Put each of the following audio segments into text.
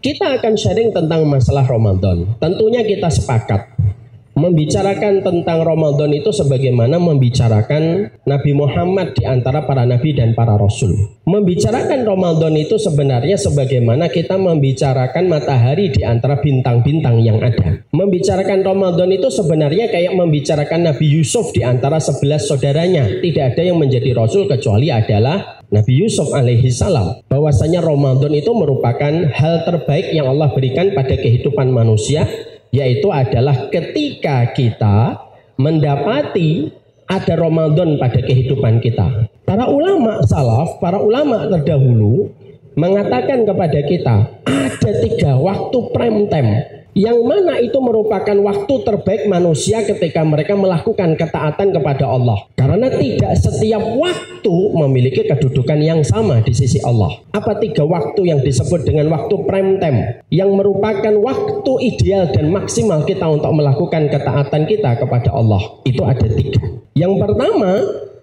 Kita akan sharing tentang masalah Ramadan. Tentunya kita sepakat membicarakan tentang Ramadan itu sebagaimana membicarakan Nabi Muhammad di antara para nabi dan para rasul. Membicarakan Ramadan itu sebenarnya sebagaimana kita membicarakan matahari di antara bintang-bintang yang ada. Membicarakan Ramadan itu sebenarnya kayak membicarakan Nabi Yusuf di antara 11 saudaranya. Tidak ada yang menjadi rasul kecuali adalah Nabi Yusuf alaihi salam. Bahwasanya Ramadan itu merupakan hal terbaik yang Allah berikan pada kehidupan manusia, yaitu adalah ketika kita mendapati ada Ramadan pada kehidupan kita. Para ulama salaf, para ulama terdahulu mengatakan kepada kita ada 3 waktu prime time, yang mana itu merupakan waktu terbaik manusia ketika mereka melakukan ketaatan kepada Allah. Karena tidak setiap waktu memiliki kedudukan yang sama di sisi Allah. Apa 3 waktu yang disebut dengan waktu prime time, yang merupakan waktu ideal dan maksimal kita untuk melakukan ketaatan kita kepada Allah? Itu ada 3. Yang pertama,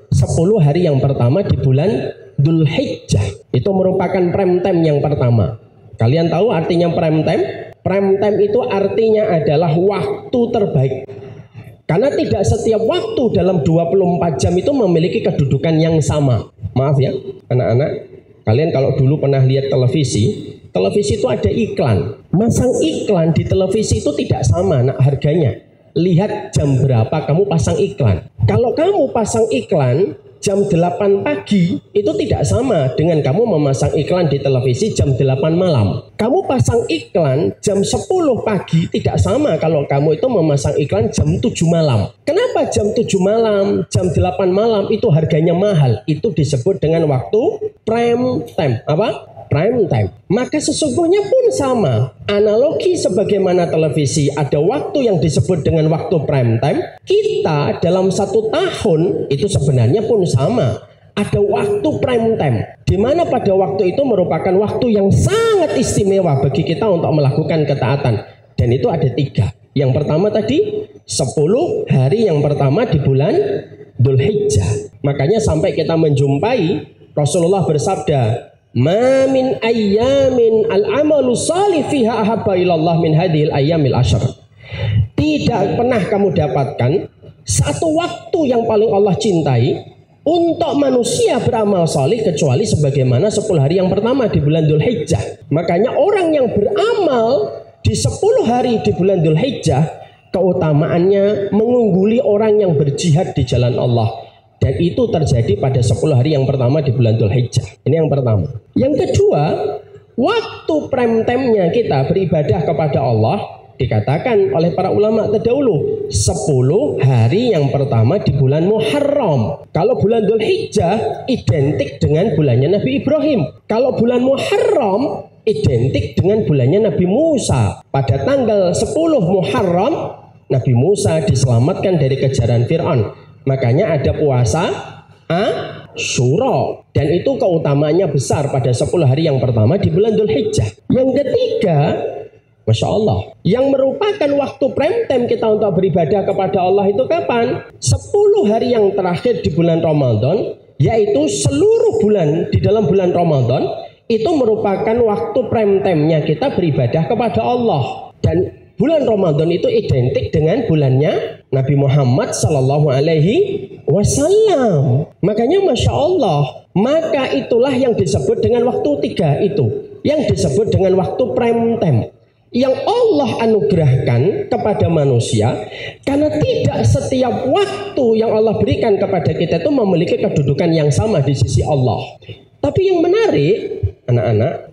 10 hari yang pertama di bulan Dzulhijjah. Itu merupakan prime time yang pertama. Kalian tahu artinya prime time? Prime time itu artinya adalah waktu terbaik. Karena tidak setiap waktu dalam 24 jam itu memiliki kedudukan yang sama. Maaf ya anak-anak, kalian kalau dulu pernah lihat televisi itu ada iklan. Masang iklan di televisi itu tidak sama harganya. Lihat jam berapa kamu pasang iklan. Kalau kamu pasang iklan jam 8 pagi itu tidak sama dengan kamu memasang iklan di televisi jam 8 malam. Kamu pasang iklan jam 10 pagi tidak sama kalau kamu itu memasang iklan jam 7 malam. Kenapa jam 7 malam, jam 8 malam itu harganya mahal? Itu disebut dengan waktu prime time. Apa? Prime time. Maka sesungguhnya pun sama. Analogi sebagaimana televisi ada waktu yang disebut dengan waktu prime time, kita dalam 1 tahun itu sebenarnya pun sama. Ada waktu prime time, di mana pada waktu itu merupakan waktu yang sangat istimewa bagi kita untuk melakukan ketaatan. Dan itu ada 3. Yang pertama tadi 10 hari yang pertama di bulan Dzulhijjah. Makanya sampai kita menjumpai Rasulullah bersabda, "Ma min ayyamin al-amalu salih fiha ahabba ilallah min hadhil ayyamil ashr." Tidak pernah kamu dapatkan satu waktu yang paling Allah cintai untuk manusia beramal salih kecuali sebagaimana 10 hari yang pertama di bulan Dzulhijjah. Makanya orang yang beramal di 10 hari di bulan Dzulhijjah keutamaannya mengungguli orang yang berjihad di jalan Allah. Dan itu terjadi pada 10 hari yang pertama di bulan Dzulhijjah. Ini yang pertama. Yang kedua, waktu prime time-nya kita beribadah kepada Allah dikatakan oleh para ulama terdahulu 10 hari yang pertama di bulan Muharram. Kalau bulan Dzulhijjah identik dengan bulannya Nabi Ibrahim. Kalau bulan Muharram identik dengan bulannya Nabi Musa. Pada tanggal 10 Muharram Nabi Musa diselamatkan dari kejaran Fir'aun. Makanya ada puasa Asyura, dan itu keutamanya besar pada 10 hari yang pertama di bulan Dzulhijjah. Yang ketiga, Masya Allah, yang merupakan waktu prime time kita untuk beribadah kepada Allah itu kapan? 10 hari yang terakhir di bulan Ramadan, yaitu seluruh bulan di dalam bulan Ramadan itu merupakan waktu prime time-nya kita beribadah kepada Allah. Dan bulan Ramadan itu identik dengan bulannya Nabi Muhammad Sallallahu Alaihi Wasallam. Makanya Masya Allah, maka itulah yang disebut dengan waktu 3 itu, yang disebut dengan waktu prime time, yang Allah anugerahkan kepada manusia. Karena tidak setiap waktu yang Allah berikan kepada kita itu memiliki kedudukan yang sama di sisi Allah. Tapi yang menarik anak-anak,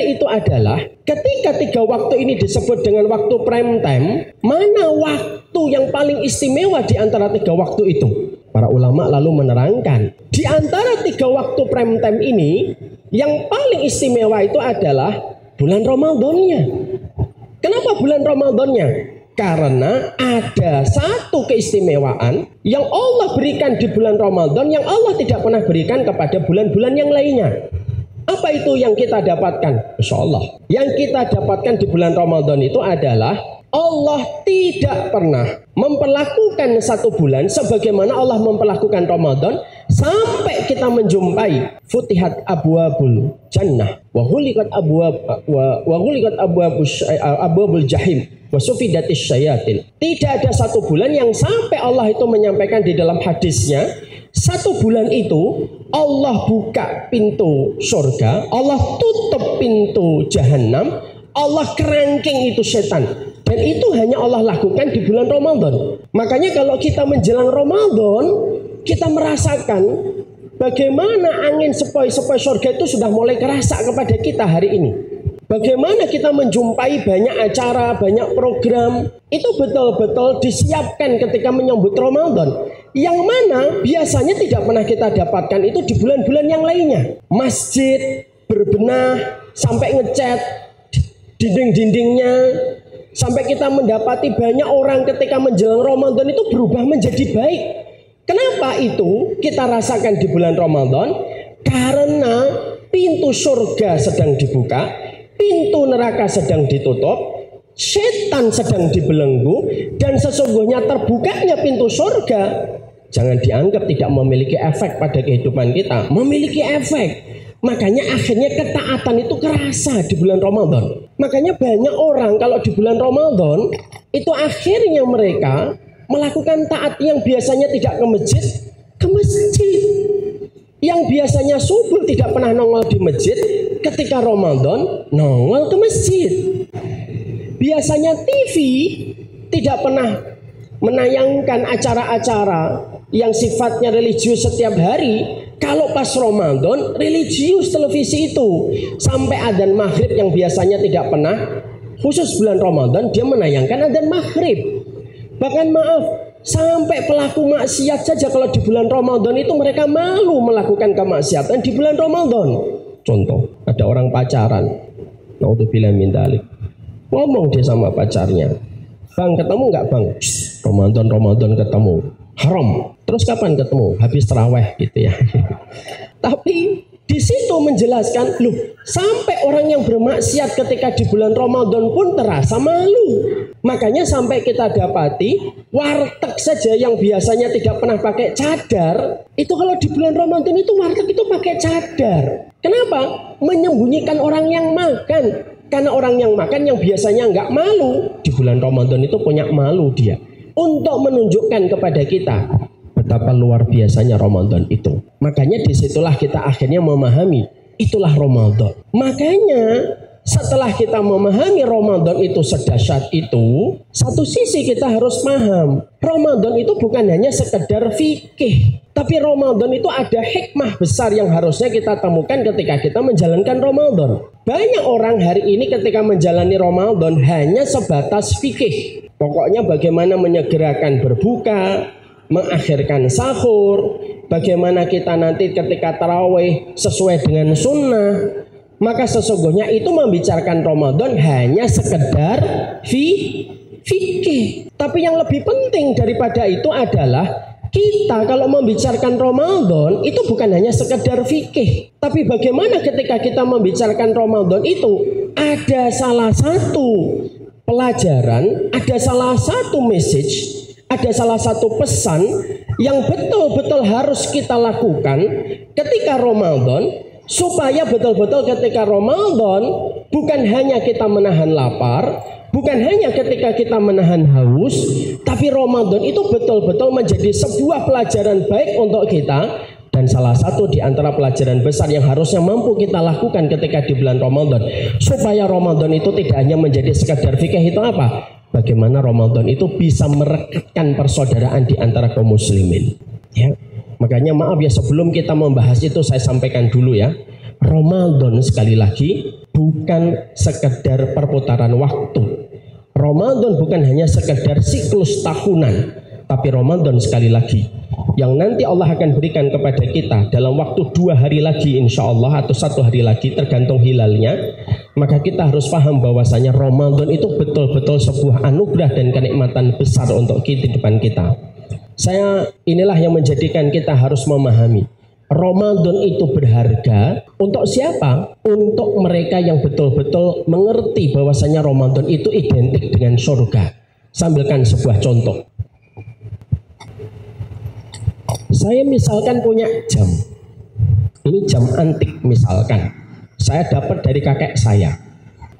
itu adalah ketika 3 waktu ini disebut dengan waktu prime time, mana waktu yang paling istimewa di antara 3 waktu itu? Para ulama lalu menerangkan, di antara 3 waktu prime time ini, yang paling istimewa itu adalah bulan Ramadannya. Kenapa bulan Ramadannya? Karena ada satu keistimewaan yang Allah berikan di bulan Ramadan yang Allah tidak pernah berikan kepada bulan-bulan yang lainnya. Apa itu yang kita dapatkan? Insya Allah. Yang kita dapatkan di bulan Ramadan itu adalah Allah tidak pernah memperlakukan satu bulan sebagaimana Allah memperlakukan Ramadan sampai kita menjumpai futihat abwabul jannah wa ghuliqat abwabul jahim wa sufidatis syayatin. Tidak ada satu bulan yang sampai Allah itu menyampaikan di dalam hadisnya, satu bulan itu Allah buka pintu surga, Allah tutup pintu jahanam, Allah kerangking itu setan. Dan itu hanya Allah lakukan di bulan Ramadan. Makanya kalau kita menjelang Ramadan, kita merasakan bagaimana angin sepoi-sepoi surga itu sudah mulai kerasa kepada kita hari ini. Bagaimana kita menjumpai banyak acara, banyak program, itu betul-betul disiapkan ketika menyambut Ramadan. Yang mana biasanya tidak pernah kita dapatkan itu di bulan-bulan yang lainnya. Masjid berbenah, sampai ngecat dinding-dindingnya, sampai kita mendapati banyak orang ketika menjelang Ramadan itu berubah menjadi baik. Kenapa itu kita rasakan di bulan Ramadan? Karena pintu surga sedang dibuka, pintu neraka sedang ditutup, setan sedang dibelenggu, dan sesungguhnya terbukanya pintu surga jangan dianggap tidak memiliki efek pada kehidupan kita. Memiliki efek. Makanya akhirnya ketaatan itu kerasa di bulan Ramadan. Makanya banyak orang kalau di bulan Ramadan itu akhirnya mereka melakukan taat yang biasanya tidak ke masjid, ke masjid. Yang biasanya subuh tidak pernah nongol di masjid, ketika Ramadan nongol ke masjid. Biasanya TV tidak pernah menayangkan acara-acara yang sifatnya religius setiap hari. Kalau pas Ramadan, religius televisi itu. Sampai adzan maghrib yang biasanya tidak pernah, khusus bulan Ramadan, dia menayangkan adzan maghrib. Bahkan maaf, sampai pelaku maksiat saja kalau di bulan Ramadan itu mereka malu melakukan kemaksiatan di bulan Ramadan. Contoh, ada orang pacaran. Naudzubillah min dzalik. Ngomong dia sama pacarnya, "Bang, ketemu nggak bang?" Ramadan ketemu. Haram. Terus kapan ketemu? Habis taraweh gitu ya. Tapi di situ menjelaskan, loh, sampai orang yang bermaksiat ketika di bulan Ramadan pun terasa malu. Makanya sampai kita dapati warteg saja yang biasanya tidak pernah pakai cadar, itu kalau di bulan Ramadan itu warteg itu pakai cadar. Kenapa? Menyembunyikan orang yang makan. Karena orang yang makan yang biasanya nggak malu, di bulan Ramadan itu punya malu dia. Untuk menunjukkan kepada kita betapa luar biasanya Ramadan itu. Makanya disitulah kita akhirnya memahami itulah Ramadan. Makanya setelah kita memahami Ramadan itu sedahsyat itu, satu sisi kita harus paham Ramadan itu bukan hanya sekedar fikih, tapi Ramadan itu ada hikmah besar yang harusnya kita temukan ketika kita menjalankan Ramadan. Banyak orang hari ini ketika menjalani Ramadan hanya sebatas fikih. Pokoknya bagaimana menyegerakan berbuka, mengakhirkan sahur, bagaimana kita nanti ketika tarawih sesuai dengan sunnah. Maka sesungguhnya itu membicarakan Ramadan hanya sekedar fikih. Tapi yang lebih penting daripada itu adalah kita kalau membicarakan Ramadan itu bukan hanya sekedar fikih. Tapi bagaimana ketika kita membicarakan Ramadan itu ada salah satu pelajaran, ada salah satu message, ada salah satu pesan yang betul-betul harus kita lakukan ketika Ramadan, supaya betul-betul ketika Ramadan bukan hanya kita menahan lapar, bukan hanya ketika kita menahan haus, tapi Ramadan itu betul-betul menjadi sebuah pelajaran baik untuk kita. Dan salah satu di antara pelajaran besar yang harusnya mampu kita lakukan ketika di bulan Ramadan, supaya Ramadan itu tidak hanya menjadi sekadar fikih, itu apa? Bagaimana Ramadan itu bisa merekatkan persaudaraan di antara kaum muslimin. Ya, makanya maaf ya, sebelum kita membahas itu saya sampaikan dulu ya, Ramadan sekali lagi bukan sekedar perputaran waktu. Ramadan bukan hanya sekedar siklus tahunan, tapi Ramadan sekali lagi yang nanti Allah akan berikan kepada kita dalam waktu 2 hari lagi insya Allah, atau 1 hari lagi tergantung hilalnya. Maka kita harus paham bahwasanya Ramadan itu betul-betul sebuah anugerah dan kenikmatan besar untuk kehidupan kita. Inilah yang menjadikan kita harus memahami Ramadan itu berharga untuk siapa? Untuk mereka yang betul-betul mengerti bahwasanya Ramadan itu identik dengan surga. Sambilkan sebuah contoh. Saya misalkan punya jam. Ini jam antik misalkan. Saya dapat dari kakek saya.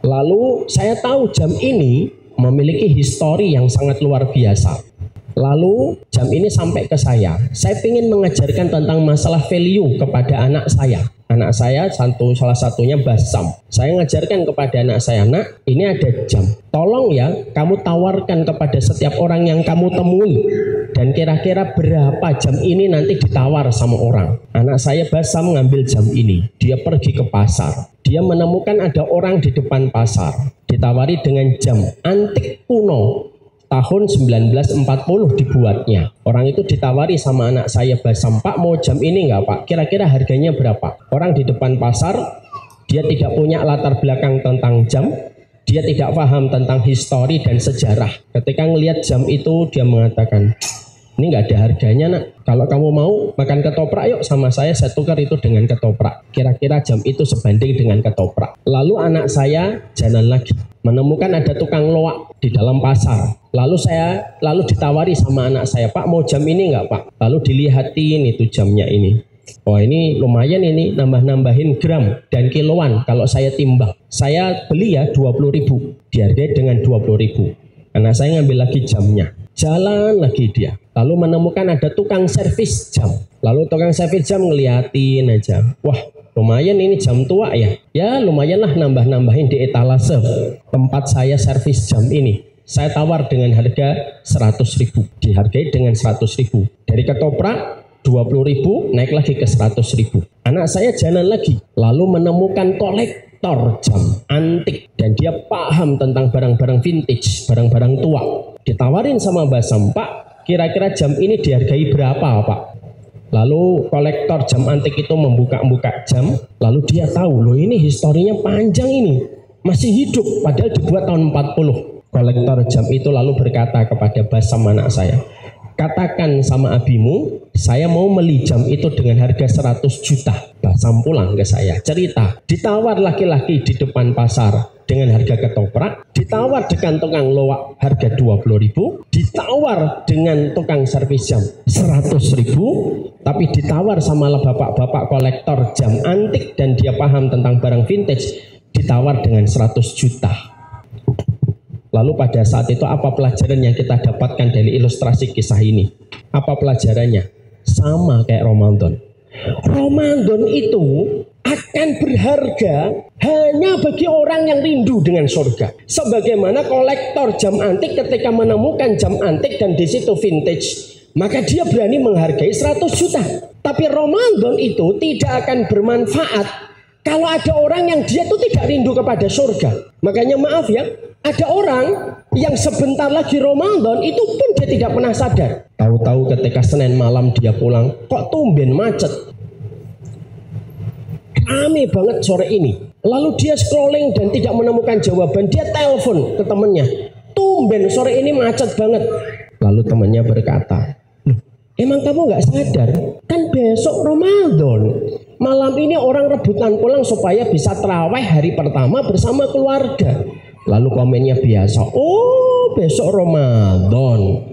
Lalu saya tahu jam ini memiliki histori yang sangat luar biasa. Lalu jam ini sampai ke saya. Saya ingin mengajarkan tentang masalah value kepada anak saya. Anak saya salah satunya Basam. Saya ngajarkan kepada anak saya, nak, ini ada jam. Tolong ya, kamu tawarkan kepada setiap orang yang kamu temui. Dan kira-kira berapa jam ini nanti ditawar sama orang. Anak saya Basam ngambil jam ini. Dia pergi ke pasar. Dia menemukan ada orang di depan pasar. Ditawari dengan jam antik kuno. Tahun 1940 dibuatnya. Orang itu ditawari sama anak saya Basam, Pak mau jam ini nggak Pak? Kira-kira harganya berapa? Orang di depan pasar, dia tidak punya latar belakang tentang jam, dia tidak paham tentang histori dan sejarah. Ketika ngelihat jam itu, dia mengatakan, ini nggak ada harganya nak. Kalau kamu mau makan ketoprak, yuk sama saya tukar itu dengan ketoprak. Kira-kira jam itu sebanding dengan ketoprak. Lalu anak saya jalan lagi, menemukan ada tukang loak di dalam pasar. Lalu ditawari sama anak saya, Pak mau jam ini nggak Pak? Lalu dilihatin itu jamnya ini. Oh ini lumayan ini, nambah-nambahin gram dan kiloan kalau saya timbang. Saya beli ya 20.000, dihargai dengan 20.000. Anak saya ngambil lagi jamnya. Jalan lagi dia. Lalu menemukan ada tukang servis jam. Lalu tukang servis jam ngeliatin aja. Wah lumayan ini jam tua ya. Ya lumayanlah nambah-nambahin di etalase tempat saya servis jam ini. Saya tawar dengan harga 100.000. Dihargai dengan 100.000. Dari ketoprak 20.000 naik lagi ke 100.000. Anak saya jalan lagi. Lalu menemukan kolektor jam antik. Dan dia paham tentang barang-barang vintage, barang-barang tua. Ditawarin sama Basam, Pak kira-kira jam ini dihargai berapa Pak? Lalu kolektor jam antik itu membuka-buka jam. Lalu dia tahu, loh ini historinya panjang ini. Masih hidup, padahal dibuat tahun 40. Kolektor jam itu lalu berkata kepada Basam anak saya, katakan sama abimu, saya mau beli jam itu dengan harga 100 juta. Basam pulang ke saya, cerita, ditawar laki-laki di depan pasar dengan harga ketoprak, ditawar dengan tukang loak harga 20.000, ditawar dengan tukang servis jam 100.000, tapi ditawar sama bapak-bapak kolektor jam antik dan dia paham tentang barang vintage, ditawar dengan 100 juta. Lalu pada saat itu apa pelajaran yang kita dapatkan dari ilustrasi kisah ini? Apa pelajarannya? Sama kayak Ramadan. Ramadan itu akan berharga hanya bagi orang yang rindu dengan surga. Sebagaimana kolektor jam antik ketika menemukan jam antik dan di situ vintage, maka dia berani menghargai 100 juta. Tapi Ramadan itu tidak akan bermanfaat kalau ada orang yang dia itu tidak rindu kepada surga. Makanya maaf ya, ada orang yang sebentar lagi Ramadan itu pun dia tidak pernah sadar. Tahu-tahu ketika Senin malam dia pulang, kok tumben macet. Rame banget sore ini. Lalu dia scrolling dan tidak menemukan jawaban. Dia telepon ke temannya. Tumben sore ini macet banget. Lalu temannya berkata, loh, emang kamu nggak sadar? Kan besok Ramadan. Malam ini orang rebutan pulang supaya bisa tarawih hari pertama bersama keluarga. Lalu komennya biasa. Oh besok Ramadan.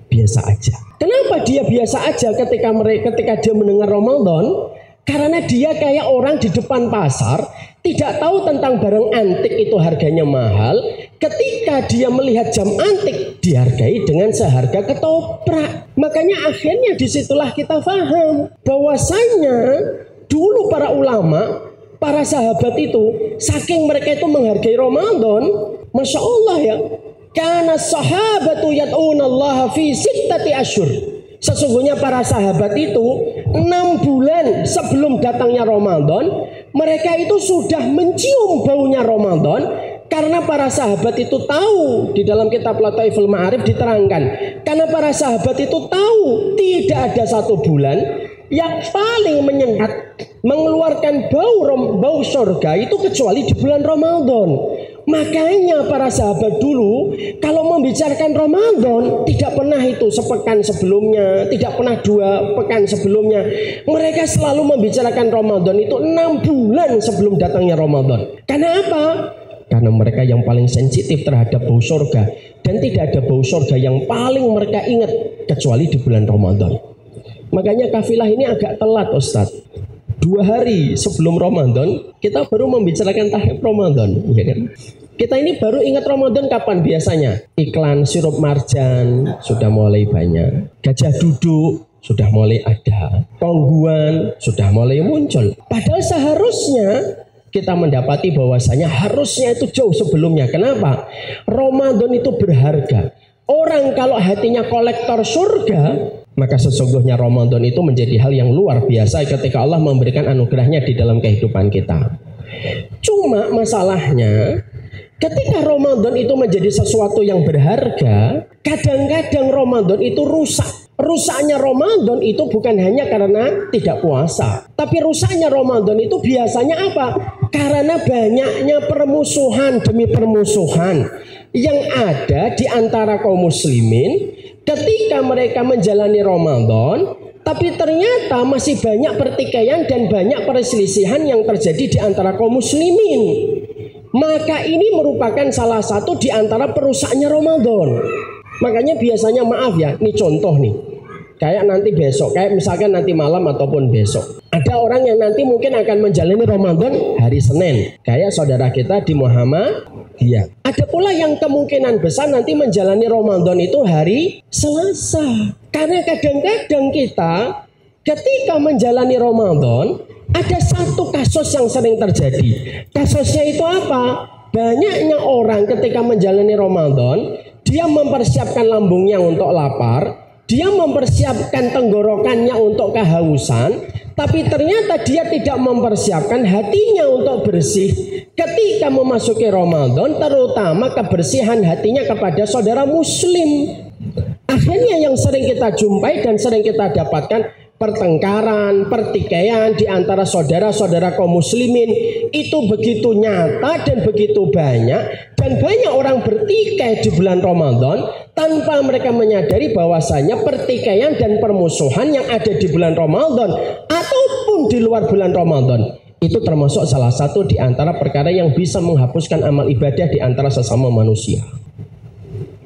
Biasa aja. Kenapa dia biasa aja ketika dia mendengar Ramadan? Karena dia kayak orang di depan pasar, tidak tahu tentang barang antik itu harganya mahal. Ketika dia melihat jam antik, dihargai dengan seharga ketoprak. Makanya akhirnya disitulah kita paham bahwasanya dulu para ulama, para sahabat itu, saking mereka itu menghargai Ramadan, Masya Allah ya, karena sahabatu yad'unallaha fi sittati asyhur. Sesungguhnya para sahabat itu 6 bulan sebelum datangnya Ramadan, mereka itu sudah mencium baunya Ramadan. Karena para sahabat itu tahu, di dalam kitab Lataiful Ma'arif diterangkan, karena para sahabat itu tahu tidak ada satu bulan yang paling menyengat mengeluarkan bau surga itu kecuali di bulan Ramadan. Makanya para sahabat dulu kalau membicarakan Ramadan tidak pernah itu sepekan sebelumnya, tidak pernah 2 pekan sebelumnya. Mereka selalu membicarakan Ramadan itu 6 bulan sebelum datangnya Ramadan. Karena apa? Karena mereka yang paling sensitif terhadap bau surga, dan tidak ada bau surga yang paling mereka ingat kecuali di bulan Ramadan. Makanya kafilah ini agak telat, Ustaz. 2 hari sebelum Ramadan kita baru membicarakan tahap Ramadan, ya kan? Kita ini baru ingat Ramadan kapan biasanya? Iklan sirup marjan sudah mulai banyak, gajah duduk sudah mulai ada, tongguan sudah mulai muncul. Padahal seharusnya kita mendapati bahwasanya harusnya itu jauh sebelumnya. Kenapa? Ramadan itu berharga. Orang kalau hatinya kolektor surga, maka sesungguhnya Ramadan itu menjadi hal yang luar biasa ketika Allah memberikan anugerahnya di dalam kehidupan kita. Cuma masalahnya ketika Ramadan itu menjadi sesuatu yang berharga, kadang-kadang Ramadan itu rusak. Rusaknya Ramadan itu bukan hanya karena tidak puasa, tapi rusaknya Ramadan itu biasanya apa? Karena banyaknya permusuhan demi permusuhan yang ada di antara kaum muslimin ketika mereka menjalani Ramadan, tapi ternyata masih banyak pertikaian dan banyak perselisihan yang terjadi di antara kaum muslimin. Maka ini merupakan salah satu di antara perusaknya Ramadan. Makanya biasanya maaf ya, ini contoh nih. Kayak nanti besok, kayak misalkan nanti malam ataupun besok. Ada orang yang nanti mungkin akan menjalani Ramadan hari Senin. Kayak saudara kita di Muhammadiyah. Ada pula yang kemungkinan besar nanti menjalani Ramadan itu hari Selasa. Karena kadang-kadang kita ketika menjalani Ramadan ada satu kasus yang sering terjadi. Kasusnya itu apa? Banyaknya orang ketika menjalani Ramadan, dia mempersiapkan lambungnya untuk lapar, dia mempersiapkan tenggorokannya untuk kehausan, tapi ternyata dia tidak mempersiapkan hatinya untuk bersih ketika memasuki Ramadan, terutama kebersihan hatinya kepada saudara muslim. Akhirnya yang sering kita jumpai dan sering kita dapatkan pertengkaran, pertikaian di antara saudara-saudara kaum muslimin itu begitu nyata dan begitu banyak, dan banyak orang bertikai di bulan Ramadan tanpa mereka menyadari bahwasanya pertikaian dan permusuhan yang ada di bulan Ramadan ataupun di luar bulan Ramadan itu termasuk salah satu di antara perkara yang bisa menghapuskan amal ibadah di antara sesama manusia.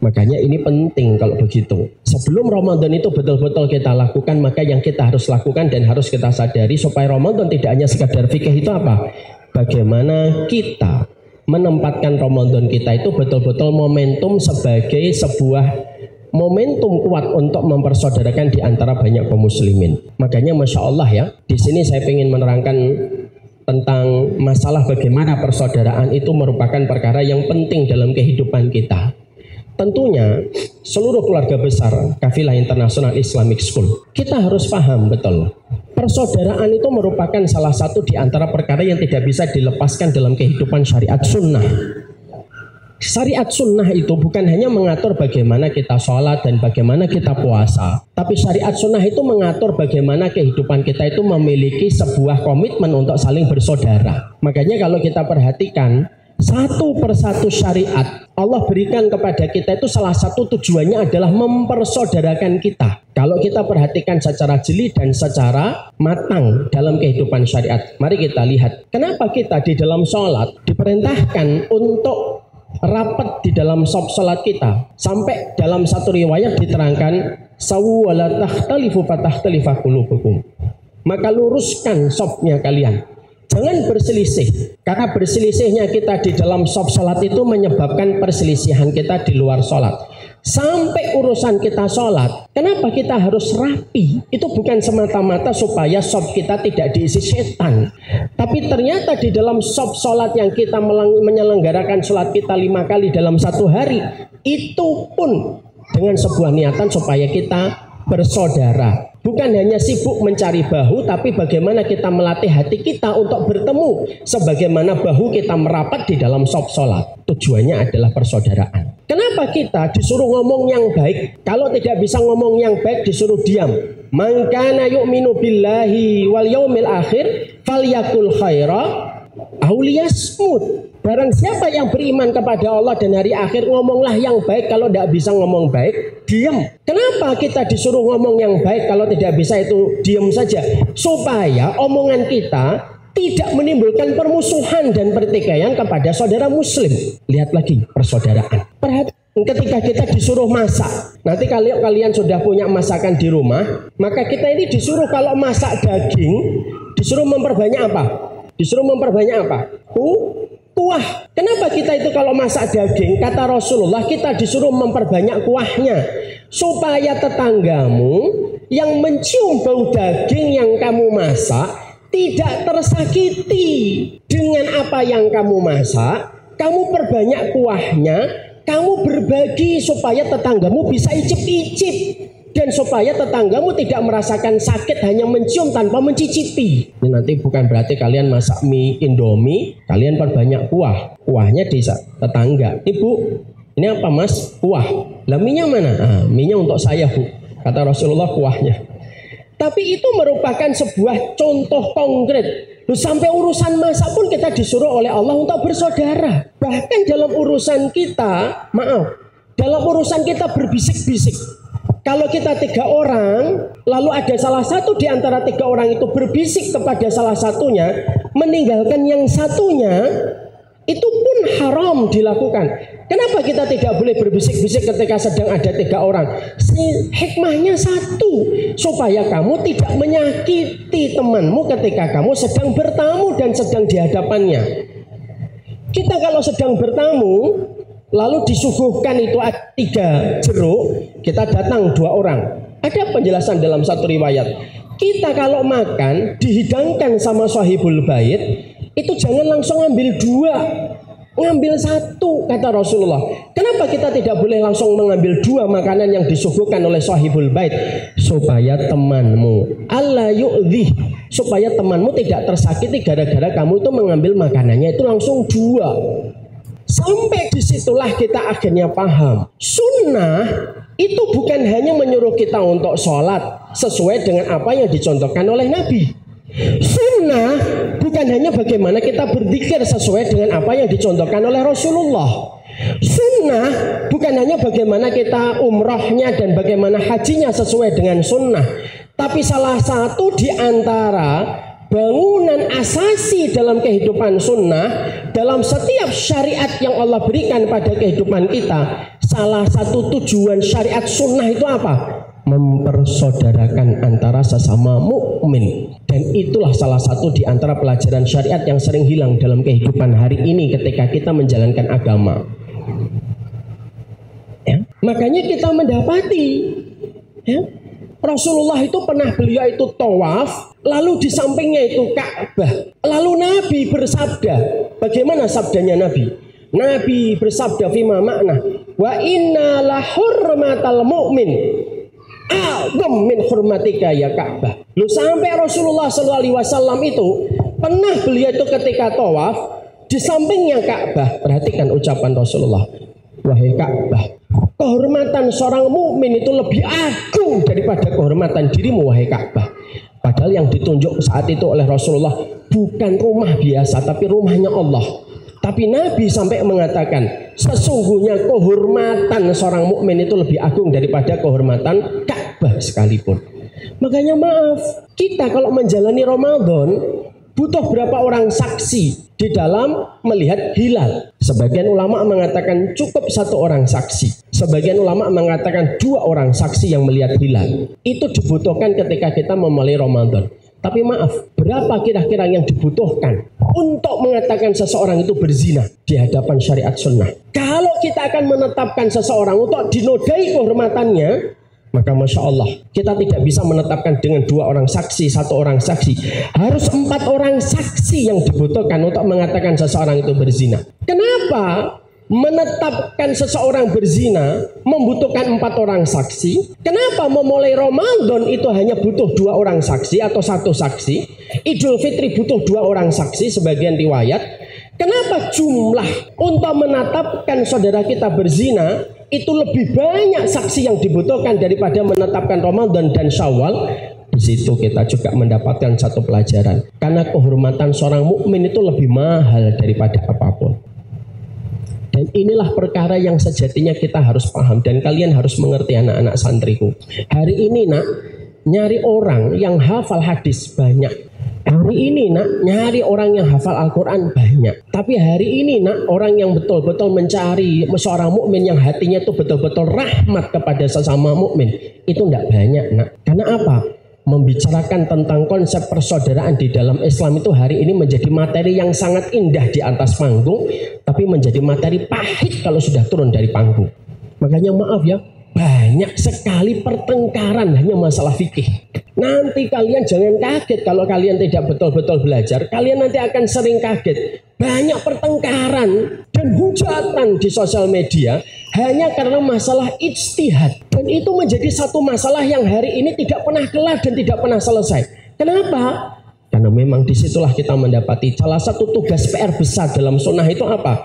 Makanya ini penting kalau begitu. Sebelum Ramadan itu betul-betul kita lakukan, maka yang kita harus lakukan dan harus kita sadari supaya Ramadan tidak hanya sekadar fikih itu apa? Bagaimana kita menempatkan Ramadan kita itu betul-betul momentum sebagai sebuah momentum kuat untuk mempersaudarakan di antara banyak kaum muslimin. Makanya Masya Allah ya, di sini saya ingin menerangkan tentang masalah bagaimana persaudaraan itu merupakan perkara yang penting dalam kehidupan kita. Tentunya seluruh keluarga besar Kafilah International Islamic School, kita harus paham betul persaudaraan itu merupakan salah satu di antara perkara yang tidak bisa dilepaskan dalam kehidupan syariat sunnah. Syariat sunnah itu bukan hanya mengatur bagaimana kita sholat dan bagaimana kita puasa, tapi syariat sunnah itu mengatur bagaimana kehidupan kita itu memiliki sebuah komitmen untuk saling bersaudara. Makanya kalau kita perhatikan satu persatu syariat Allah berikan kepada kita itu salah satu tujuannya adalah mempersaudarakan kita. Kalau kita perhatikan secara jeli dan secara matang dalam kehidupan syariat, mari kita lihat kenapa kita di dalam sholat diperintahkan untuk rapat di dalam saf sholat kita. Sampai dalam satu riwayat diterangkan sawu wala takhtalifu fatahtalifah qulubukum. Maka luruskan safnya kalian, jangan berselisih, karena berselisihnya kita di dalam saf salat itu menyebabkan perselisihan kita di luar salat. Sampai urusan kita salat, kenapa kita harus rapi? Itu bukan semata-mata supaya saf kita tidak diisi setan, tapi ternyata di dalam saf salat yang kita menyelenggarakan salat kita 5 kali dalam satu hari, itu pun dengan sebuah niatan supaya kita bersaudara. Bukan hanya sibuk mencari bahu, tapi bagaimana kita melatih hati kita untuk bertemu, sebagaimana bahu kita merapat di dalam saf salat. Tujuannya adalah persaudaraan. Kenapa kita disuruh ngomong yang baik? Kalau tidak bisa ngomong yang baik disuruh diam. Man kana yu'minu billahi wal yaumil akhir falyakul khaira Aulia smut. Barang siapa yang beriman kepada Allah dan hari akhir, ngomonglah yang baik. Kalau tidak bisa ngomong baik, diam. Kenapa kita disuruh ngomong yang baik? Kalau tidak bisa itu diam saja, supaya omongan kita tidak menimbulkan permusuhan dan pertikaian kepada saudara muslim. Lihat lagi persaudaraan. Perhatikan ketika kita disuruh masak. Nanti kalau kalian sudah punya masakan di rumah, maka kita ini disuruh kalau masak daging, disuruh memperbanyak apa? Disuruh memperbanyak apa? Kuah. Kenapa kita itu kalau masak daging, kata Rasulullah, kita disuruh memperbanyak kuahnya, supaya tetanggamu yang mencium bau daging yang kamu masak tidak tersakiti dengan apa yang kamu masak. Kamu perbanyak kuahnya, kamu berbagi supaya tetanggamu bisa icip-icip, dan supaya tetanggamu tidak merasakan sakit hanya mencium tanpa mencicipi. Ini nanti bukan berarti kalian masak mie Indomie, kalian perbanyak kuah. Kuahnya di tetangga. Ibu, ini apa mas? Kuah. Lah minyak mana? Minyak untuk saya bu. Kata Rasulullah kuahnya. Tapi itu merupakan sebuah contoh konkret. Sampai urusan masak pun kita disuruh oleh Allah untuk bersaudara. Bahkan dalam urusan kita, dalam urusan kita berbisik-bisik. Kalau kita 3 orang, lalu ada salah satu di antara 3 orang itu berbisik kepada salah satunya, meninggalkan yang satunya, itu pun haram dilakukan. Kenapa kita tidak boleh berbisik-bisik ketika sedang ada 3 orang? Hikmahnya satu, supaya kamu tidak menyakiti temanmu ketika kamu sedang bertamu dan sedang di hadapannya. Kita kalau sedang bertamu, lalu disuguhkan itu 3 jeruk, kita datang 2 orang. Ada penjelasan dalam satu riwayat. Kita kalau makan dihidangkan sama sahibul bait, itu jangan langsung ambil 2, ngambil 1, kata Rasulullah. Kenapa kita tidak boleh langsung mengambil 2 makanan yang disuguhkan oleh sahibul bait? Supaya temanmu alla yu'dhi, supaya temanmu tidak tersakiti gara-gara kamu itu mengambil makanannya itu langsung 2. Sampai disitulah kita akhirnya paham. Sunnah itu bukan hanya menyuruh kita untuk sholat sesuai dengan apa yang dicontohkan oleh Nabi. Sunnah bukan hanya bagaimana kita berzikir sesuai dengan apa yang dicontohkan oleh Rasulullah. Sunnah bukan hanya bagaimana kita umrohnya dan bagaimana hajinya sesuai dengan sunnah. Tapi salah satu di antara bangunan asasi dalam kehidupan sunnah, dalam setiap syariat yang Allah berikan pada kehidupan kita, salah satu tujuan syariat sunnah itu apa? Mempersaudarakan antara sesama mukmin. Dan itulah salah satu di antara pelajaran syariat yang sering hilang dalam kehidupan hari ini ketika kita menjalankan agama. Ya? Makanya kita mendapati, ya, Rasulullah itu pernah beliau itu tawaf, lalu di sampingnya itu Ka'bah. Lalu Nabi bersabda, bagaimana sabdanya Nabi? Nabi bersabda fima makna, wa inna la hurmatal mu'min a'zam min hurmatika ya Ka'bah. Lu sampai Rasulullah SAW itu pernah beliau itu ketika tawaf di sampingnya Ka'bah. Perhatikan ucapan Rasulullah, wahai Ka'bah, kehormatan seorang mukmin itu lebih agung daripada kehormatan dirimu wahai Ka'bah. Padahal yang ditunjuk saat itu oleh Rasulullah bukan rumah biasa, tapi rumahnya Allah. Tapi Nabi sampai mengatakan, sesungguhnya kehormatan seorang mukmin itu lebih agung daripada kehormatan Ka'bah sekalipun. Makanya maaf, kita kalau menjalani Ramadan butuh berapa orang saksi di dalam melihat hilal? Sebagian ulama mengatakan cukup 1 orang saksi. Sebagian ulama mengatakan 2 orang saksi yang melihat hilal. Itu dibutuhkan ketika kita memulai Ramadan. Tapi maaf, berapa kira-kira yang dibutuhkan untuk mengatakan seseorang itu berzina di hadapan syariat sunnah? Kalau kita akan menetapkan seseorang untuk dinodai kehormatannya, maka Masya Allah, kita tidak bisa menetapkan dengan 2 orang saksi, 1 orang saksi. Harus 4 orang saksi yang dibutuhkan untuk mengatakan seseorang itu berzina. Kenapa menetapkan seseorang berzina membutuhkan 4 orang saksi? Kenapa memulai Ramadan itu hanya butuh 2 orang saksi atau 1 saksi? Idul Fitri butuh 2 orang saksi sebagian riwayat. Kenapa jumlah untuk menetapkan saudara kita berzina itu lebih banyak saksi yang dibutuhkan daripada menetapkan Ramadan dan Syawal? Di situ kita juga mendapatkan satu pelajaran. Karena kehormatan seorang mukmin itu lebih mahal daripada apapun. Dan inilah perkara yang sejatinya kita harus paham. Dan kalian harus mengerti anak-anak santriku. Hari ini nak, nyari orang yang hafal hadis banyak. Hari ini nak, nyari orang yang hafal Al-Quran banyak. Tapi hari ini nak, orang yang betul-betul mencari seorang mukmin yang hatinya itu betul-betul rahmat kepada sesama mukmin, itu tidak banyak nak. Karena apa? Membicarakan tentang konsep persaudaraan di dalam Islam itu hari ini menjadi materi yang sangat indah di atas panggung, tapi menjadi materi pahit kalau sudah turun dari panggung. Makanya maaf ya, banyak sekali pertengkaran hanya masalah fikih. Nanti kalian jangan kaget kalau kalian tidak betul-betul belajar. Kalian nanti akan sering kaget. Banyak pertengkaran dan hujatan di sosial media hanya karena masalah ijtihad. Dan itu menjadi satu masalah yang hari ini tidak pernah kelar dan tidak pernah selesai. Kenapa? Karena memang disitulah kita mendapati salah satu tugas PR besar dalam sunnah itu apa?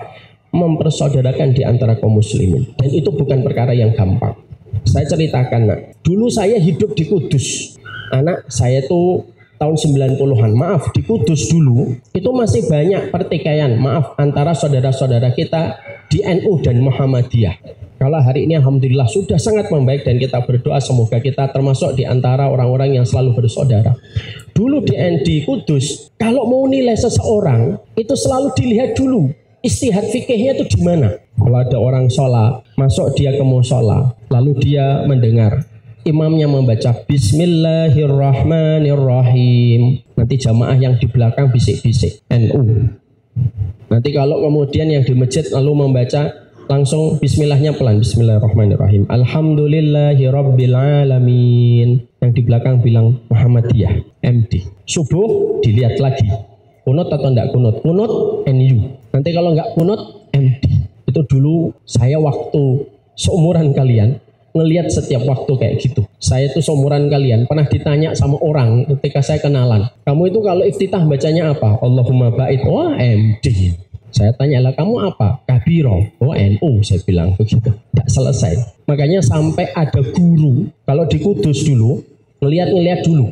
Mempersaudarakan di antara kaum muslimin. Dan itu bukan perkara yang gampang. Saya ceritakan nak, dulu saya hidup di Kudus. Anak saya tuh tahun 90-an, maaf di Kudus dulu itu masih banyak pertikaian, maaf, antara saudara-saudara kita di NU dan Muhammadiyah. Kalau hari ini alhamdulillah sudah sangat membaik dan kita berdoa semoga kita termasuk di antara orang-orang yang selalu bersaudara. Dulu di Kudus, kalau mau nilai seseorang itu selalu dilihat dulu istihad fikihnya itu di mana. Kalau ada orang sholat, masuk dia ke musola, lalu dia mendengar imamnya membaca Bismillahirrahmanirrahim. Nanti jamaah yang di belakang bisik-bisik NU. Nanti kalau kemudian yang di masjid lalu membaca langsung Bismillahnya pelan, Bismillahirrahmanirrahim. Alhamdulillahirrabbilalamin. Yang di belakang bilang Muhammadiyah, MD. Subuh dilihat lagi, kunut atau enggak kunut? Kunut NU. Nanti kalau enggak kunut MD. Itu dulu saya waktu seumuran kalian ngelihat setiap waktu kayak gitu. Saya tuh seumuran kalian pernah ditanya sama orang ketika saya kenalan, kamu itu kalau iftitah bacanya apa? Allahumma ba'id. Oh MD. Saya tanya lah, kamu apa? Kabiro. Oh NU. Saya bilang begitu. Tidak selesai. Makanya sampai ada guru kalau di Kudus dulu ngelihat dulu.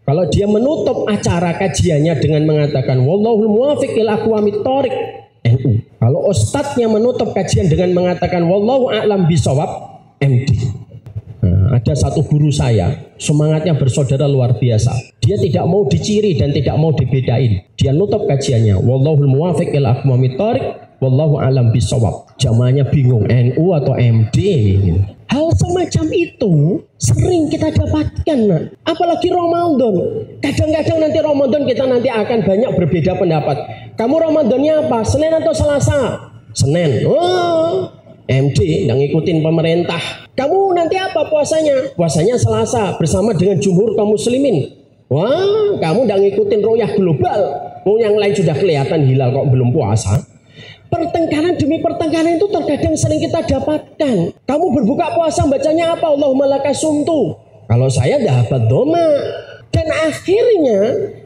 Kalau dia menutup acara kajiannya dengan mengatakan wallahul muwafiq ila aqwamit thoriq, NU. Kalau ustadznya menutup kajian dengan mengatakan wallahu a'lam bisawab, MD. Nah, ada satu guru saya, semangatnya bersaudara luar biasa. Dia tidak mau diciri dan tidak mau dibedain. Dia nutup kajiannya, wallahul muwafiq ila aqwamit thoriq, wallahu a'lam bisawab. Jamaahnya bingung, NU atau MD. Hal semacam itu sering kita dapatkan, nah. Apalagi Ramadan. Kadang-kadang nanti Ramadan kita nanti akan banyak berbeda pendapat. Kamu Ramadannya apa? Senin atau Selasa? Senin. Oh, MD yang ngikutin pemerintah. Kamu nanti apa puasanya? Puasanya Selasa bersama dengan jumhur kaum muslimin. Wah, kamu udah ngikutin royah global. Yang lain sudah kelihatan hilal kok belum puasa. Pertengkaran demi pertengkaran itu terkadang sering kita dapatkan. Kamu berbuka puasa bacanya apa? Allahumma lakasumtu. Kalau saya dapat doma. Dan akhirnya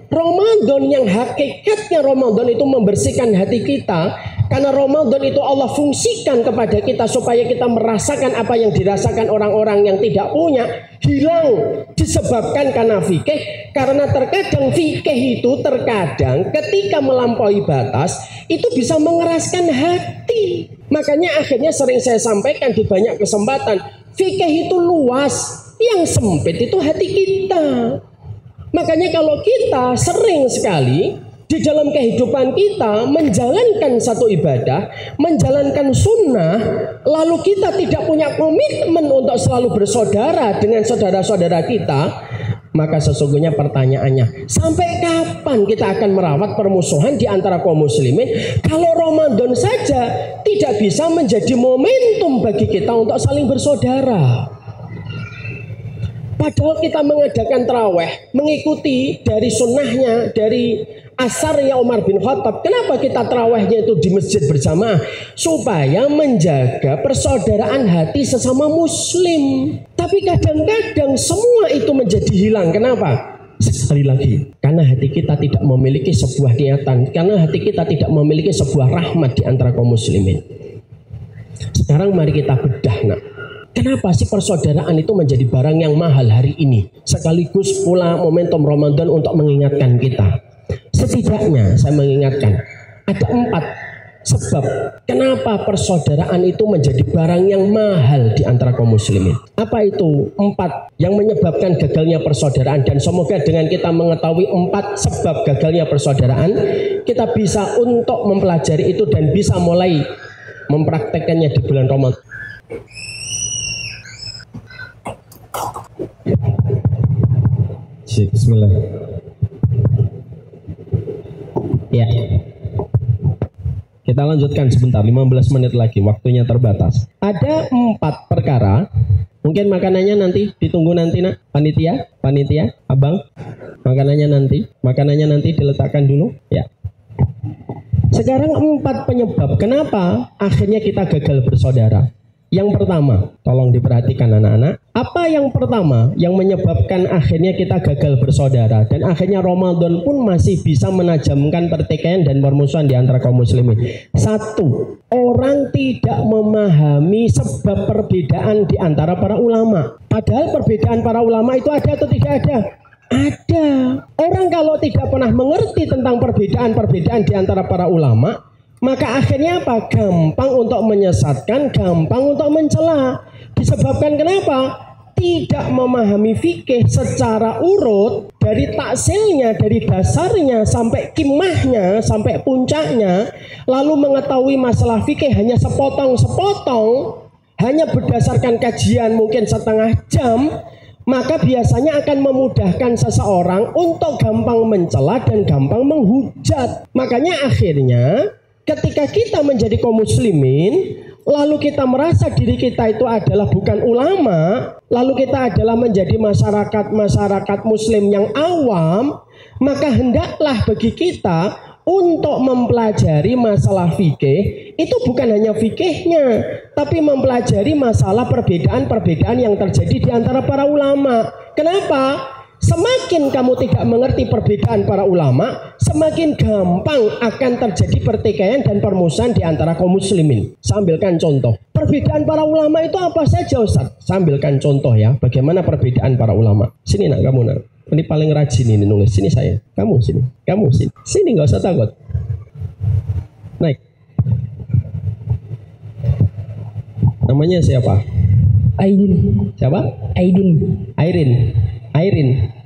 Ramadan yang hakikatnya Ramadan itu membersihkan hati kita. Karena Ramadan itu Allah fungsikan kepada kita supaya kita merasakan apa yang dirasakan orang-orang yang tidak punya. Hilang disebabkan karena fikih. Karena terkadang fikih itu terkadang ketika melampaui batas itu bisa mengeraskan hati. Makanya akhirnya sering saya sampaikan di banyak kesempatan, fikih itu luas, yang sempit itu hati kita. Makanya kalau kita sering sekali di dalam kehidupan kita menjalankan satu ibadah, menjalankan sunnah, lalu kita tidak punya komitmen untuk selalu bersaudara dengan saudara-saudara kita, maka sesungguhnya pertanyaannya, sampai kapan kita akan merawat permusuhan di antara kaum muslimin kalau Ramadan saja tidak bisa menjadi momentum bagi kita untuk saling bersaudara? Padahal kita mengadakan taraweh, mengikuti dari sunnahnya, dari asarnya Umar bin Khattab. Kenapa kita tarawehnya itu di masjid berjamaah? Supaya menjaga persaudaraan hati sesama muslim. Tapi kadang-kadang semua itu menjadi hilang. Kenapa? Sekali lagi, karena hati kita tidak memiliki sebuah niatan, karena hati kita tidak memiliki sebuah rahmat di antara kaum muslimin. Sekarang mari kita bedah, nak. Kenapa sih persaudaraan itu menjadi barang yang mahal hari ini? Sekaligus pula momentum Ramadan untuk mengingatkan kita. Setidaknya saya mengingatkan, ada 4 sebab kenapa persaudaraan itu menjadi barang yang mahal di antara kaum muslimin. Apa itu 4 yang menyebabkan gagalnya persaudaraan? Dan semoga dengan kita mengetahui 4 sebab gagalnya persaudaraan, kita bisa untuk mempelajari itu dan bisa mulai mempraktekannya di bulan Ramadan. Bismillah. Ya. Kita lanjutkan sebentar, 15 menit lagi, waktunya terbatas. Ada 4 perkara, mungkin makanannya nanti, ditunggu nanti nak, panitia, abang, makanannya nanti diletakkan dulu, ya. Sekarang 4 penyebab, kenapa akhirnya kita gagal bersaudara. Yang pertama, tolong diperhatikan anak-anak, apa yang pertama yang menyebabkan akhirnya kita gagal bersaudara dan akhirnya Ramadan pun masih bisa menajamkan pertikaian dan permusuhan di antara kaum muslimin. 1, orang tidak memahami sebab perbedaan di antara para ulama. Padahal perbedaan para ulama itu ada atau tidak ada? Ada. Orang kalau tidak pernah mengerti tentang perbedaan-perbedaan di antara para ulama, maka akhirnya apa? Gampang untuk menyesatkan, gampang untuk mencela. Disebabkan kenapa? Tidak memahami fikih secara urut, dari taksilnya, dari dasarnya sampai kimahnya, sampai puncaknya, lalu mengetahui masalah fikih hanya sepotong-sepotong, hanya berdasarkan kajian mungkin setengah jam, maka biasanya akan memudahkan seseorang untuk gampang mencela dan gampang menghujat. Makanya akhirnya ketika kita menjadi kaum muslimin, lalu kita merasa diri kita itu adalah bukan ulama, lalu kita adalah menjadi masyarakat muslim yang awam, maka hendaklah bagi kita untuk mempelajari masalah fikih, itu bukan hanya fikihnya, tapi mempelajari masalah perbedaan-perbedaan yang terjadi di antara para ulama. Kenapa? Semakin kamu tidak mengerti perbedaan para ulama, semakin gampang akan terjadi pertikaian dan permusuhan di antara kaum muslimin. Saya ambilkan contoh. Perbedaan para ulama itu apa saja, Ustaz? Saya ambilkan contoh ya, bagaimana perbedaan para ulama. Sini nak, kamu nak. Ini paling rajin ini nulis. Sini saya. Kamu sini. Kamu sini. Sini nggak usah takut. Naik. Namanya siapa? Aidin. Siapa? Airin.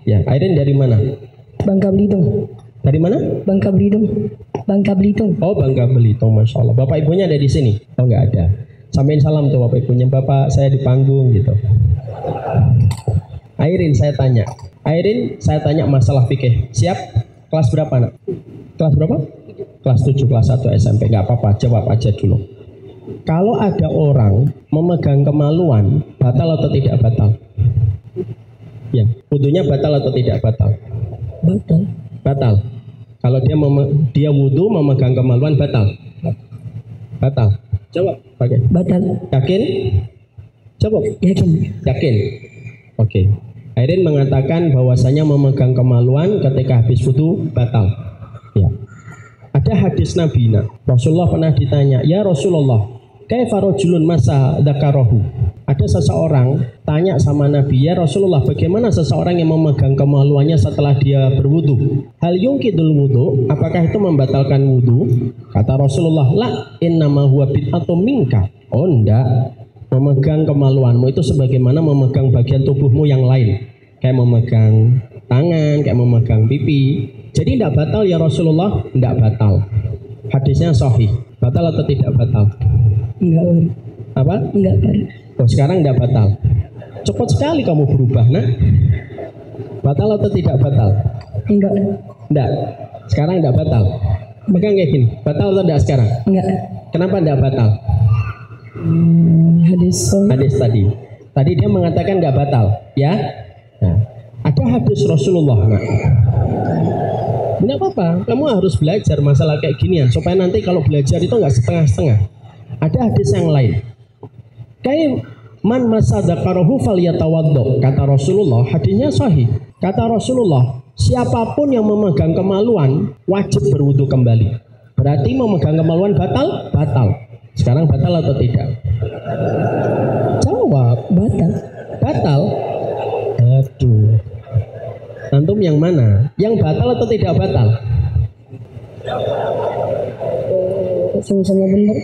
Ya, Airin dari mana? Bangka Belitung. Dari mana? Bangka Belitung. Oh, Bangka Belitung, Masya Allah. Bapak ibunya ada di sini? Oh, nggak ada. Sampaikan salam tuh bapak ibunya. Bapak saya di panggung gitu. Airin, saya tanya masalah fikih. Siap? Kelas berapa nak? Kelas berapa? Kelas 7, kelas 1 SMP. Nggak apa-apa, jawab aja dulu. Kalau ada orang memegang kemaluan, batal atau tidak batal? Ya, wudunya batal atau tidak batal? Batal. Kalau dia wudu memegang kemaluan batal. Jawab. Pakai. Batal. Yakin? Jawab. Yakin. Oke. Airin mengatakan bahwasanya memegang kemaluan ketika habis wudu batal. Ya. Ada hadis Nabi. Rasulullah pernah ditanya, "Ya Rasulullah, kaifa rajulun masa dzakarahu?" Ada seseorang tanya sama Nabi, "Ya Rasulullah, bagaimana seseorang yang memegang kemaluannya setelah dia berwudu? Hal yungkidul wudu, apakah itu membatalkan wudu?" Kata Rasulullah, "La, innama huwa bid'atum minka." Oh enggak, memegang kemaluanmu itu sebagaimana memegang bagian tubuhmu yang lain, kayak memegang tangan, kayak memegang pipi. Jadi tidak batal ya Rasulullah? Tidak batal. Hadisnya sahih. Batal atau tidak batal? Enggak. Apa? Enggak. Oh, sekarang tidak batal. Cepat sekali kamu berubah, nak. Batal atau tidak batal? Enggak. Sekarang tidak batal. Pegang kayak gini. Batal atau tidak sekarang? Enggak. Kenapa tidak batal? Hadis tadi. Tadi dia mengatakan nggak batal, ya. Nah, ada hadis Rasulullah, nak. Tidak apa-apa. Kamu harus belajar masalah kayak ginian supaya nanti kalau belajar itu nggak setengah-setengah. Ada hadis yang lain. Kayak man masadaqarahu falyatawaddo, kata Rasulullah, hadisnya sahih. Kata Rasulullah, siapapun yang memegang kemaluan wajib berwudu kembali. Berarti memegang kemaluan batal? Batal. Sekarang batal atau tidak? Jawab. Batal. Batal. Aduh. Antum yang mana? Yang batal atau tidak batal? Sama-sama benar.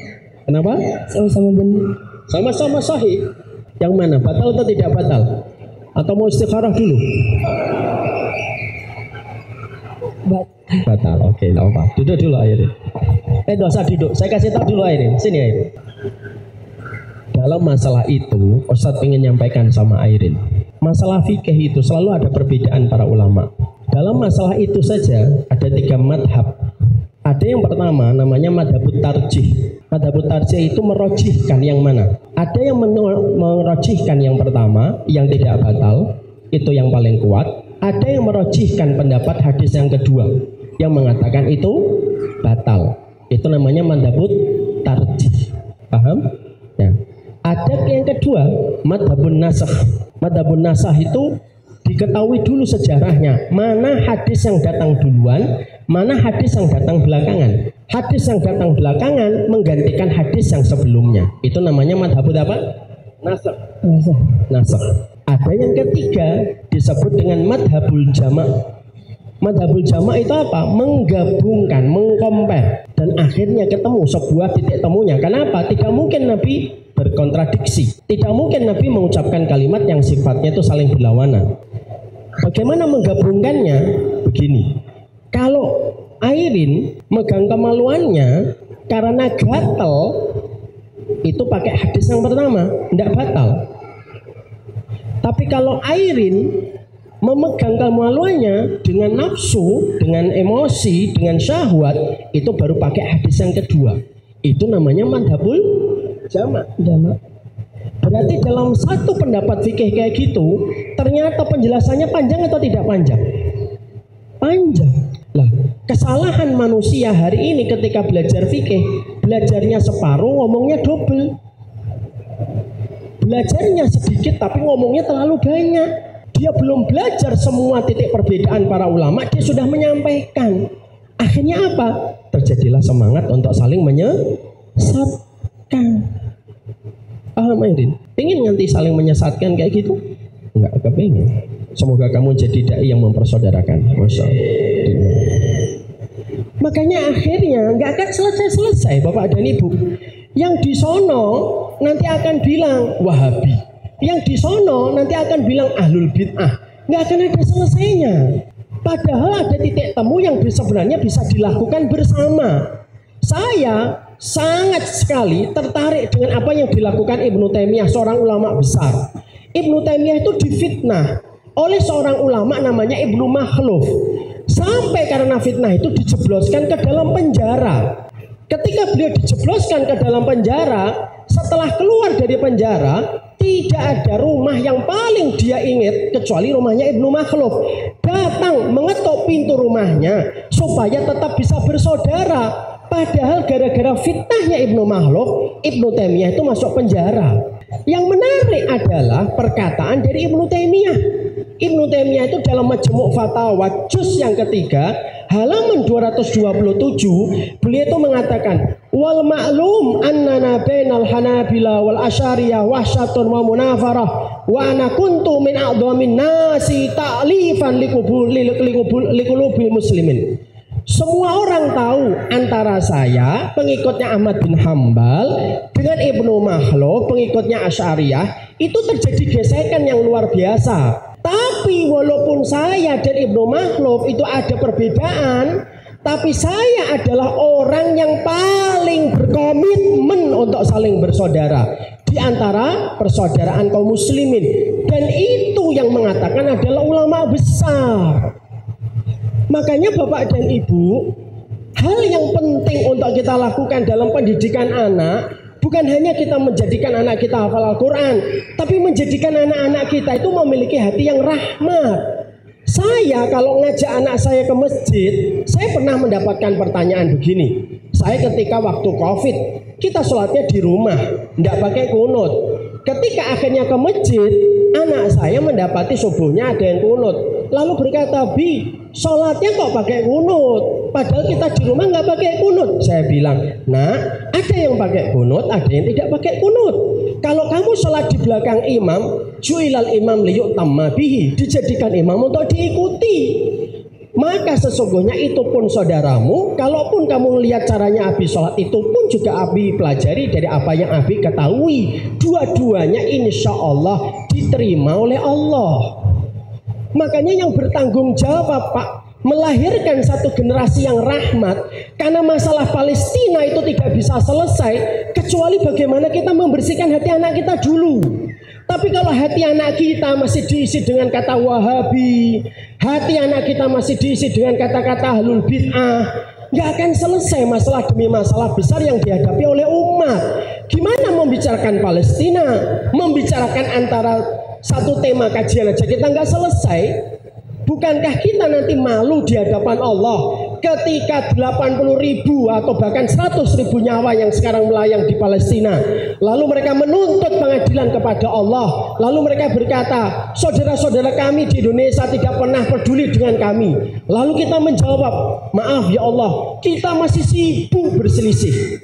Kenapa? Sama-sama benar. Sama-sama sahih. Yang mana? Batal atau tidak batal? Atau mau istikharah dulu? Batal. Oke, enggak apa. Duduk dulu Airin. Enggak usah duduk. Saya kasih tahu dulu Airin. Sini Airin. Dalam masalah itu, Ustadz ingin nyampaikan sama Airin. Masalah fikih itu selalu ada perbedaan para ulama. Dalam masalah itu saja ada 3 madhab. Ada yang pertama namanya madhabut tarjih. Madhabut tarjih itu merojihkan yang mana? Ada yang merojihkan yang pertama, yang tidak batal, itu yang paling kuat. Ada yang merojihkan pendapat hadis yang kedua, yang mengatakan itu batal. Itu namanya madhabut tarjih. Paham? Ya. Ada yang kedua, madhabun nasakh. Madhabun nasakh itu diketahui dulu sejarahnya. Mana hadis yang datang duluan, mana hadis yang datang belakangan. Hadis yang datang belakangan menggantikan hadis yang sebelumnya. Itu namanya madhabut apa? Nasakh. Nasakh. Ada yang ketiga disebut dengan madhabul jama'. Madhabul jama' itu apa? Menggabungkan, mengkompar, dan akhirnya ketemu sebuah titik temunya. Kenapa? Tidak mungkin Nabi berkontradiksi. Tidak mungkin Nabi mengucapkan kalimat yang sifatnya itu saling berlawanan. Bagaimana menggabungkannya? Begini. Kalau Airin megang kemaluannya karena gatal, itu pakai hadis yang pertama, tidak batal. Tapi kalau Airin memegang kemaluannya dengan nafsu, dengan emosi, dengan syahwat, itu baru pakai hadis yang kedua. Itu namanya madhabul jama'. Berarti dalam satu pendapat fikih kayak gitu, ternyata penjelasannya panjang atau tidak panjang? Panjang. Lah, kesalahan manusia hari ini ketika belajar fikih, belajarnya separuh, ngomongnya double. Belajarnya sedikit tapi ngomongnya terlalu banyak. Dia belum belajar semua titik perbedaan para ulama, dia sudah menyampaikan. Akhirnya apa? Terjadilah semangat untuk saling menyesatkan. Paham Airin? Pengen nanti saling menyesatkan kayak gitu? Enggak kepengen. Semoga kamu jadi dai yang mempersaudarakan. Masya Allah. Makanya akhirnya nggak akan selesai-selesai Bapak dan Ibu. Yang di sono nanti akan bilang Wahabi. Yang di sono nanti akan bilang Ahlul Bid'ah. Nggak akan ada selesainya. Padahal ada titik temu yang sebenarnya bisa dilakukan bersama. Saya sangat sekali tertarik dengan apa yang dilakukan Ibnu Taimiyah, seorang ulama besar. Ibnu Taimiyah itu difitnah oleh seorang ulama namanya Ibnu Makhluf. Sampai karena fitnah itu dijebloskan ke dalam penjara. Ketika beliau dijebloskan ke dalam penjara, setelah keluar dari penjara, tidak ada rumah yang paling dia ingat kecuali rumahnya Ibnu Makhluf. Datang mengetuk pintu rumahnya supaya tetap bisa bersaudara. Padahal gara-gara fitnahnya Ibnu Makhluf, Ibnu Taimiyah itu masuk penjara. Yang menarik adalah perkataan dari Ibnu Taimiyah. Ibnu Taimiyah itu dalam Majmu' Fatawa juz yang ketiga halaman 227 beliau itu mengatakan wal ma'lum annana bainal hanabila wal asyariyah wahsyatun wa munafarah wa ana kuntu min a'dhamin nasi ta'lifan liqulubil muslimin. Semua orang tahu antara saya pengikutnya Ahmad bin Hambal dengan Ibnu Makhluf pengikutnya Asy'ariyah itu terjadi gesekan yang luar biasa. Tapi walaupun saya dan Ibnu Makhluf itu ada perbedaan, tapi saya adalah orang yang paling berkomitmen untuk saling bersaudara di antara persaudaraan kaum muslimin. Dan itu yang mengatakan adalah ulama besar. Makanya Bapak dan Ibu, hal yang penting untuk kita lakukan dalam pendidikan anak bukan hanya kita menjadikan anak kita hafal Al-Quran, tapi menjadikan anak-anak kita itu memiliki hati yang rahmat. Saya kalau ngajak anak saya ke masjid, saya pernah mendapatkan pertanyaan begini. Saya ketika waktu Covid, kita sholatnya di rumah, tidak pakai kunut. Ketika akhirnya ke masjid, anak saya mendapati subuhnya ada yang kunut. Lalu berkata, Bi, sholatnya kok pakai kunut, padahal kita di rumah nggak pakai kunut. Saya bilang, nah ada yang pakai kunut, ada yang tidak pakai kunut. Kalau kamu sholat di belakang imam, ju'ilal imam liyutamma bihi, dijadikan imam untuk diikuti. Maka sesungguhnya itu pun saudaramu, kalaupun kamu lihat caranya Abi sholat, itu pun juga Abi pelajari dari apa yang Abi ketahui. Dua-duanya insya Allah diterima oleh Allah. Makanya yang bertanggung jawab Pak, melahirkan satu generasi yang rahmat. Karena masalah Palestina itu tidak bisa selesai kecuali bagaimana kita membersihkan hati anak kita dulu. Tapi kalau hati anak kita masih diisi dengan kata Wahabi, hati anak kita masih diisi dengan kata-kata ahlul bid'ah, nggak akan selesai masalah demi masalah besar yang dihadapi oleh umat. Gimana membicarakan Palestina, membicarakan antara satu tema kajian aja kita nggak selesai. Bukankah kita nanti malu di hadapan Allah ketika 80.000 atau bahkan 100.000 nyawa yang sekarang melayang di Palestina, lalu mereka menuntut pengadilan kepada Allah, lalu mereka berkata, saudara-saudara kami di Indonesia tidak pernah peduli dengan kami. Lalu kita menjawab, maaf ya Allah, kita masih sibuk berselisih.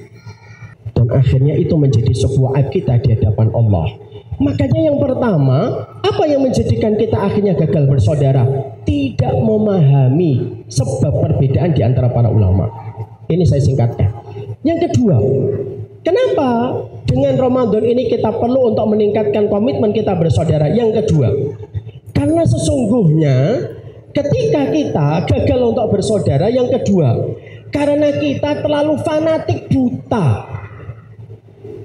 Dan akhirnya itu menjadi sebuah aib kita di hadapan Allah. Makanya yang pertama, apa yang menjadikan kita akhirnya gagal bersaudara? Tidak memahami sebab perbedaan di antara para ulama. Ini saya singkatkan. Yang kedua, kenapa dengan Ramadan ini kita perlu untuk meningkatkan komitmen kita bersaudara? Yang kedua, karena sesungguhnya ketika kita gagal untuk bersaudara, yang kedua, karena kita terlalu fanatik buta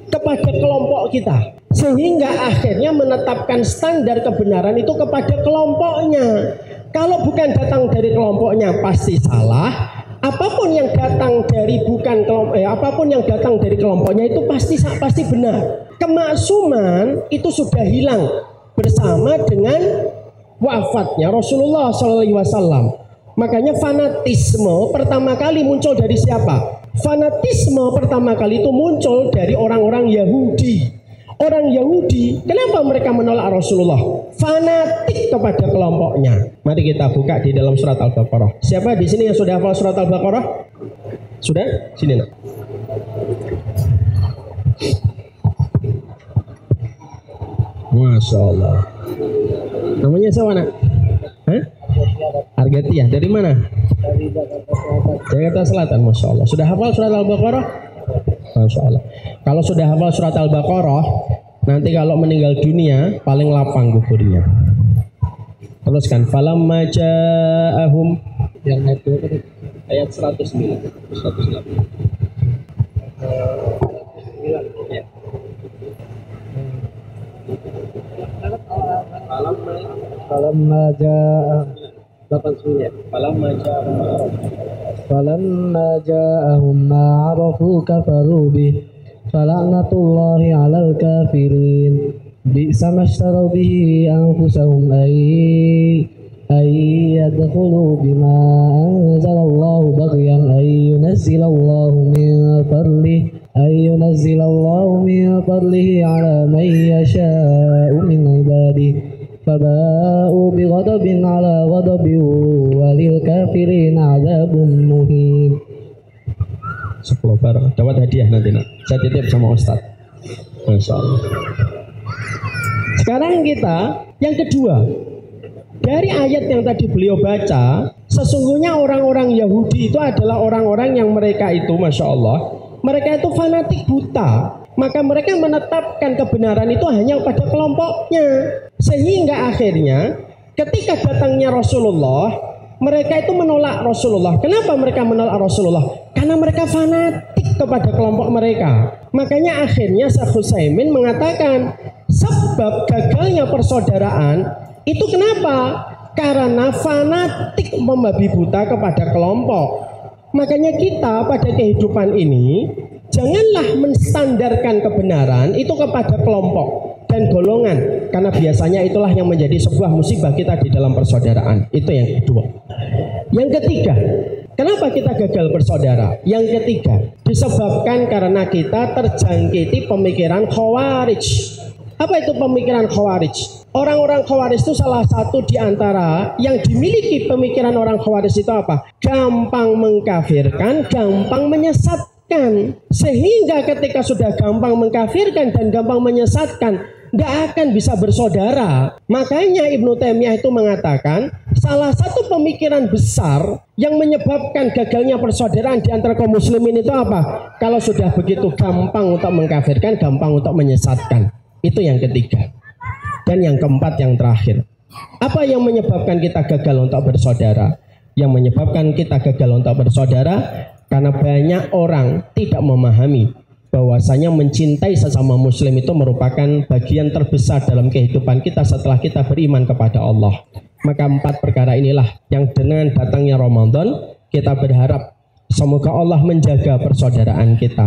kepada kelompok kita, sehingga akhirnya menetapkan standar kebenaran itu kepada kelompoknya. Kalau bukan datang dari kelompoknya pasti salah. Apapun yang datang dari apapun yang datang dari kelompoknya itu pasti benar. Kemaksuman itu sudah hilang bersama dengan wafatnya Rasulullah SAW. Makanya fanatisme pertama kali muncul dari siapa? Fanatisme pertama kali itu muncul dari orang-orang Yahudi. Orang Yahudi, kenapa mereka menolak Rasulullah? Fanatik kepada kelompoknya. Mari kita buka di dalam surat Al-Baqarah. Siapa di sini yang sudah hafal surat Al-Baqarah? Sudah? Sini nak. Masya Allah. Namanya siapa nak? Hah? Argetia. Dari mana? Jakarta Selatan. Masya Allah. Sudah hafal surat Al-Baqarah? Masya Allah. Kalau sudah hafal surat Al-Baqarah, nanti kalau meninggal dunia paling lapang kuburnya. Teruskan. Falamma ja'ahum, yang itu ayat 109. 108. Ya. Falamma ja'ahum 89. Falamma ja'ahum ma'arafu kafaru bih fala'natullahi 'alal kafirin bi'sa mashtaraw bihi anfusahum ay yadkhulu bima anzalallahu baghyan ay yunazzilallahu min fadlihi 'ala man yasha'u min 'ibadihi faba'u bighadabin 'ala ghadabin walil kafirin 'adzabun muhin. 10 barang. Dapat hadiah nanti nak. Saya titip sama Ustaz. Masya Allah. Sekarang kita yang kedua. Dari ayat yang tadi beliau baca, sesungguhnya orang-orang Yahudi itu adalah orang-orang yang mereka itu, Masya Allah, mereka itu fanatik buta. Maka mereka menetapkan kebenaran itu hanya pada kelompoknya. Sehingga akhirnya ketika datangnya Rasulullah, mereka itu menolak Rasulullah. Kenapa mereka menolak Rasulullah? Karena mereka fanatik kepada kelompok mereka. Makanya akhirnya Syekh Utsaimin mengatakan sebab gagalnya persaudaraan itu kenapa? Karena fanatik membabi buta kepada kelompok. Makanya kita pada kehidupan ini janganlah menstandarkan kebenaran itu kepada kelompok dan golongan, karena biasanya itulah yang menjadi sebuah musibah kita di dalam persaudaraan. Itu yang kedua. Yang ketiga, kenapa kita gagal bersaudara? Yang ketiga, disebabkan karena kita terjangkiti pemikiran Khawarij. Apa itu pemikiran Khawarij? Orang-orang Khawarij itu salah satu di antara yang dimiliki pemikiran orang Khawarij itu apa? Gampang mengkafirkan, gampang menyesatkan. Sehingga ketika sudah gampang mengkafirkan dan gampang menyesatkan, tidak akan bisa bersaudara. Makanya Ibnu Taimiyah itu mengatakan salah satu pemikiran besar yang menyebabkan gagalnya persaudaraan di antara kaum muslimin itu apa? Kalau sudah begitu gampang untuk mengkafirkan, gampang untuk menyesatkan. Itu yang ketiga. Dan yang keempat, yang terakhir. Apa yang menyebabkan kita gagal untuk bersaudara? Yang menyebabkan kita gagal untuk bersaudara karena banyak orang tidak memahami bahwasanya mencintai sesama muslim itu merupakan bagian terbesar dalam kehidupan kita setelah kita beriman kepada Allah. Maka 4 perkara inilah yang dengan datangnya Ramadan kita berharap semoga Allah menjaga persaudaraan kita.